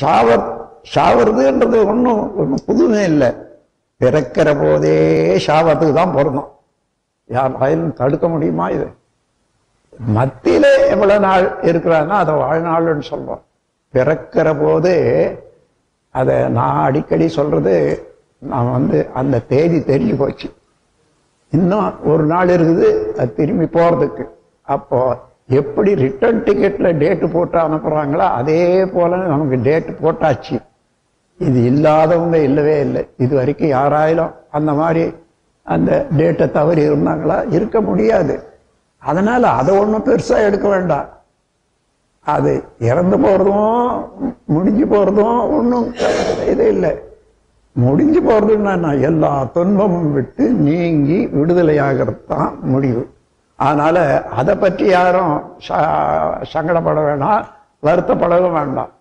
சாவறதுன்றது ஒன்றும் புதுமே இல்லை. பிறக்கிற போதே சாவத்துக்கு தான் பிறந்தோம். யாராலும் தடுக்க முடியுமா? இது மத்தியில எவ்வளவு நாள் இருக்கிறான்னா அதை வாழ்நாள்னு சொல்றோம். பிறக்கிற போது அதை நான் அடிக்கடி சொல்றது, நான் அந்த தேதி தெரிஞ்சு போச்சு, இன்னும் ஒரு நாள் இருக்குது அது திரும்பி போறதுக்கு. அப்போ எப்படி ரிட்டர்ன் டிக்கெட்ல டேட்டு போட்டு அனுப்புறாங்களோ அதே போல நமக்கு டேட்டு போட்டாச்சு. இது இல்லாதவங்க இல்லவே இல்லை. இது வரைக்கும் யாராயிலும் அந்த மாதிரி அந்த டேட்டை தவறி இருந்தாங்களா? இருக்க முடியாது. அதனால அதை ஒன்றும் பெருசா எடுக்க வேண்டாம். அது இறந்து போறதும் முடிஞ்சு போறதும் ஒன்றும் இது இல்லை. முடிஞ்சு போறதுன்னா எல்லா துன்பமும் விட்டு நீங்கி விடுதலையாகிறது தான் முடிவு. அதனால அதை பற்றி யாரும் சங்கடப்பட வேண்டாம், வருத்தப்படவும் வேண்டாம்.